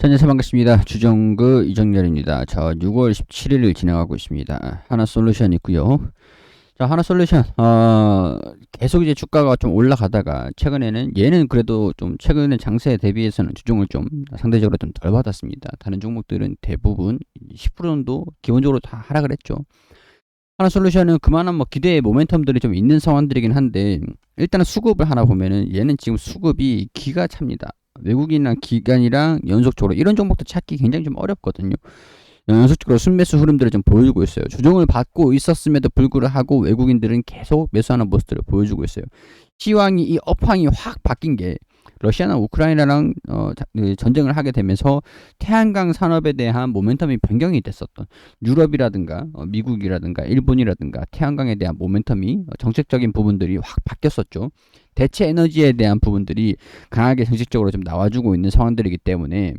자, 안녕하세요. 반갑습니다. 주정그 이정렬입니다. 자, 6월 17일을 진행하고 있습니다. 하나솔루션 있고요. 자, 하나솔루션 계속 이제 주가가 좀 올라가다가 최근에는 얘는 그래도 좀 최근에 장세에 대비해서는 주종을 좀 상대적으로 좀 덜 받았습니다. 다른 종목들은 대부분 10% 정도 기본적으로 다 하락을 했죠. 하나솔루션은 그만한 뭐 기대의 모멘텀들이 좀 있는 상황들이긴 한데, 일단은 수급을 하나 보면은 얘는 지금 수급이 기가 찹니다. 외국인이랑 기관이랑 연속적으로 이런 종목도 찾기 굉장히 좀 어렵거든요. 연속적으로 순매수 흐름들을 좀 보여주고 있어요. 조정을 받고 있었음에도 불구하고 외국인들은 계속 매수하는 모습들을 보여주고 있어요. 시황이 이 업황이 확 바뀐 게 러시아나 우크라이나랑 전쟁을 하게 되면서 태양광 산업에 대한 모멘텀이 변경이 됐었던 유럽이라든가 미국이라든가 일본이라든가 태양광에 대한 모멘텀이 정책적인 부분들이 확 바뀌었었죠. 대체 에너지에 대한 부분들이 강하게 정책적으로 좀 나와주고 있는 상황들이기 때문에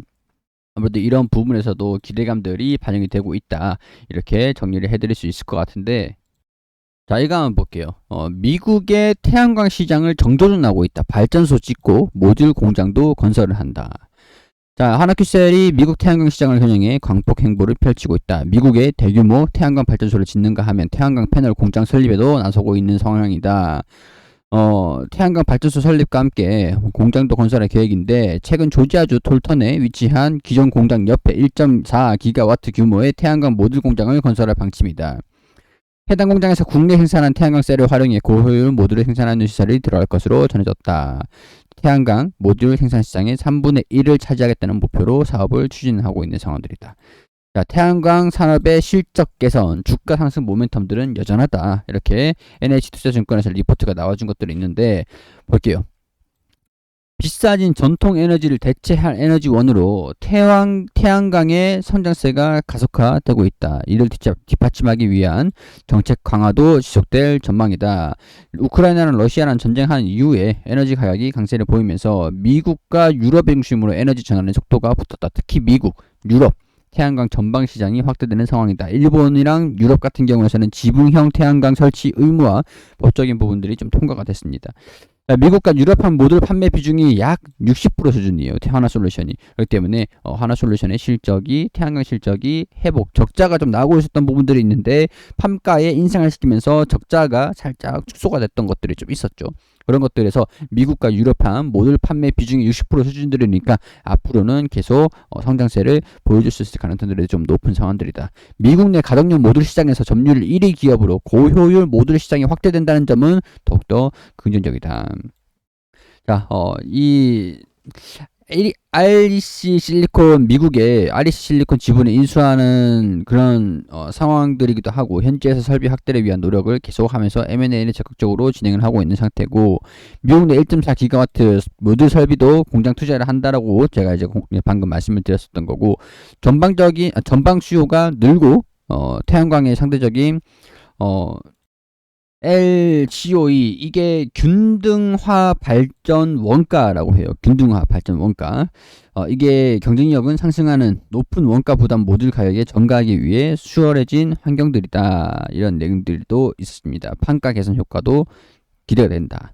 아무래도 이런 부분에서도 기대감들이 반영이 되고 있다. 이렇게 정리를 해드릴 수 있을 것 같은데, 자, 이거 한번 볼게요. 미국의 태양광 시장을 정조준하고 있다. 발전소 짓고 모듈 공장도 건설을 한다. 자, 하나큐셀이 미국 태양광 시장을 겨냥해 광폭 행보를 펼치고 있다. 미국의 대규모 태양광 발전소를 짓는가 하면 태양광 패널 공장 설립에도 나서고 있는 상황이다. 태양광 발전소 설립과 함께 공장도 건설할 계획인데, 최근 조지아주 톨턴에 위치한 기존 공장 옆에 1.4기가와트 규모의 태양광 모듈 공장을 건설할 방침이다. 해당 공장에서 국내 생산한 태양광 셀을 활용해 고효율 모듈을 생산하는 시설이 들어갈 것으로 전해졌다. 태양광 모듈 생산 시장의 3분의 1을 차지하겠다는 목표로 사업을 추진하고 있는 상황들이다. 자, 태양광 산업의 실적 개선, 주가 상승 모멘텀들은 여전하다. 이렇게 NH투자증권에서 리포트가 나와준 것들이 있는데, 볼게요. 비싸진 전통 에너지를 대체할 에너지원으로 태양광의 성장세가 가속화되고 있다. 이를 뒷받침하기 위한 정책 강화도 지속될 전망이다. 우크라이나랑 러시아랑 전쟁한 이후에 에너지 가격이 강세를 보이면서 미국과 유럽의 중심으로 에너지 전환의 속도가 붙었다. 특히 미국, 유럽, 태양광 전방 시장이 확대되는 상황이다. 일본이랑 유럽 같은 경우에는 지붕형 태양광 설치 의무화 법적인 부분들이 좀 통과가 됐습니다. 미국과 유럽판 모듈 판매 비중이 약 60% 수준이에요. 하나솔루션이. 그렇기 때문에 하나솔루션의 실적이, 태양광 실적이 회복, 적자가 좀 나오고 있었던 부분들이 있는데 판가에 인상을 시키면서 적자가 살짝 축소가 됐던 것들이 좀 있었죠. 그런 것들에서 미국과 유럽판 모듈 판매 비중이 60% 수준들이니까 앞으로는 계속 성장세를 보여줄 수 있을 가능성들이 좀 높은 상황들이다. 미국 내 가정용 모듈 시장에서 점유율 1위 기업으로 고효율 모듈 시장이 확대된다는 점은 더욱더 긍정적이다. 자, REC 실리콘, 미국의 REC 실리콘 지분을 인수하는 그런 상황들이기도 하고, 현지에서 설비 확대를 위한 노력을 계속하면서 M&A를 적극적으로 진행을 하고 있는 상태고, 미국 내 1.4기가와트 모듈 설비도 공장 투자를 한다라고 제가 이제 방금 말씀을 드렸었던 거고, 전방 수요가 늘고 태양광의 상대적인 LCOE, 이게 균등화 발전 원가라고 해요. 균등화 발전 원가. 이게 경쟁력은 상승하는 높은 원가 부담 모듈 가격에 전가하기 위해 수월해진 환경들이다. 이런 내용들도 있습니다. 판가 개선 효과도 기대가 된다.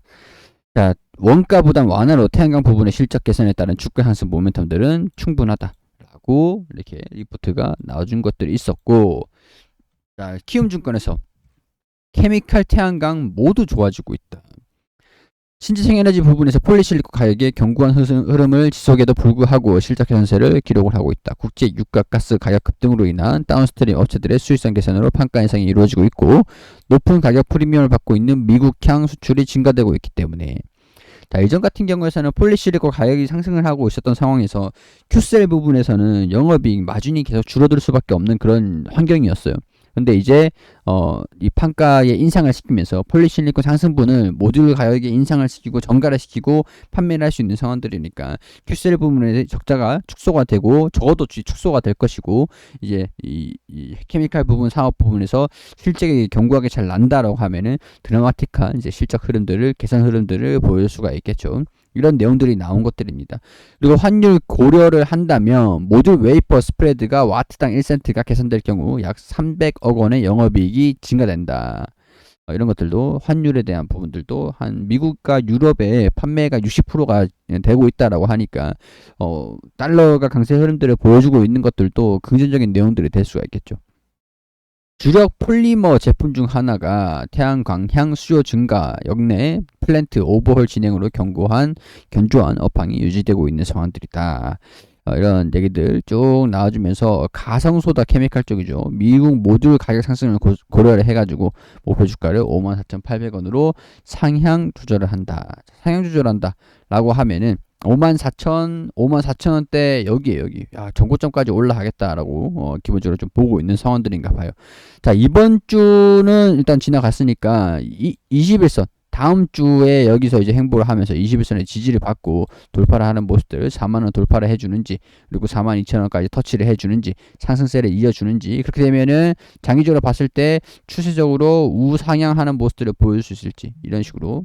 자, 원가 부담 완화로 태양광 부분의 실적 개선에 따른 주가 상승 모멘텀들은 충분하다라고 이렇게 리포트가 나와준 것들이 있었고, 자, 키움증권에서 케미칼, 태양광 모두 좋아지고 있다. 신재생 에너지 부분에서 폴리실리콘 가격의 견고한 흐름을 지속에도 불구하고 실적 개선세를 기록을 하고 있다. 국제 유가 가스 가격 급등으로 인한 다운스트림 업체들의 수익성 개선으로 판가 인상이 이루어지고 있고, 높은 가격 프리미엄을 받고 있는 미국향 수출이 증가되고 있기 때문에, 자, 이전 같은 경우에는 폴리실리콘 가격이 상승을 하고 있었던 상황에서 큐셀 부분에서는 영업이익 마진이 계속 줄어들 수밖에 없는 그런 환경이었어요. 근데 이제 이 판가에 인상을 시키면서 폴리실리콘 상승분을 모듈 가격에 인상을 시키고 정가를 시키고 판매를 할 수 있는 상황들이니까 큐셀 부분에 적자가 축소가 되고, 적어도 축소가 될 것이고, 이제 이 케미칼 부분 사업 부분에서 실적이 견고하게 잘 난다라고 하면은 드라마틱한 이제 실적 흐름들을, 개선 흐름들을 보여줄 수가 있겠죠. 이런 내용들이 나온 것들입니다. 그리고 환율 고려를 한다면 모듈 웨이퍼 스프레드가 와트당 1센트가 개선될 경우 약 300억 원의 영업이익이 증가된다. 이런 것들도 환율에 대한 부분들도 한 미국과 유럽의 판매가 60%가 되고 있다라고 하니까 달러가 강세 흐름들을 보여주고 있는 것들도 긍정적인 내용들이 될 수가 있겠죠. 주력 폴리머 제품 중 하나가 태양광 향 수요 증가 역내 플랜트 오버홀 진행으로 견조한 업황이 유지되고 있는 상황들이다. 이런 얘기들 쭉 나와주면서 가성소다 케미칼 쪽이죠. 미국 모듈 가격 상승을 고려를 해가지고 목표 주가를 54,800원으로 상향 조절을 한다. 상향 조절한다 라고 하면은 54,000원대 여기에 여기. 전고점까지 올라가겠다라고 기본적으로 좀 보고 있는 상황들인가 봐요. 자, 이번 주는 일단 지나갔으니까 21선 다음 주에 여기서 이제 행보를 하면서 21선의 지지를 받고 돌파를 하는 모습들 4만원 돌파를 해주는지 그리고 42,000원까지 터치를 해주는지 상승세를 이어주는지 그렇게 되면은 장기적으로 봤을 때 추세적으로 우상향하는 모습들을 보여줄 수 있을지 이런 식으로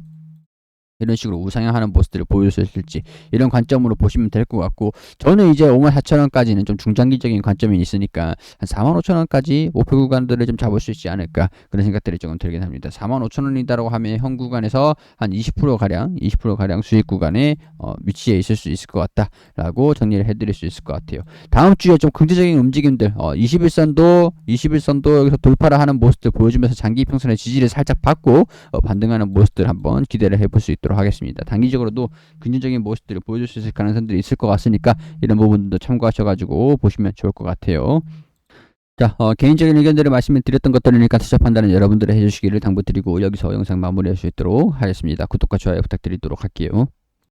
우상향하는 모습들을 보여줄 수 있을지 이런 관점으로 보시면 될 것 같고 저는 이제 54,000원까지는 좀 중장기적인 관점이 있으니까 한 45,000원까지 목표 구간들을 좀 잡을 수 있지 않을까 그런 생각들이 조금 들긴 합니다. 45,000원이다라고 하면 현 구간에서 한 20%가량 수익 구간에 위치해 있을 수 있을 것 같다라고 정리를 해드릴 수 있을 것 같아요. 다음 주에 좀 긍정적인 움직임들 21선도 여기서 돌파를 하는 모습들 보여주면서 장기 평선의 지지를 살짝 받고 반등하는 모습들 한번 기대를 해볼 수 있도록 하겠습니다. 단기적으로도 긍정적인 모습들을 보여줄 수 있을 가능성들이 있을 것 같으니까 이런 부분도 참고하셔가지고 보시면 좋을 것 같아요. 자, 개인적인 의견들을 말씀을 드렸던 것들이니까 투자 판단은 여러분들이 해주시기를 당부드리고 여기서 영상 마무리할 수 있도록 하겠습니다. 구독과 좋아요 부탁드리도록 할게요.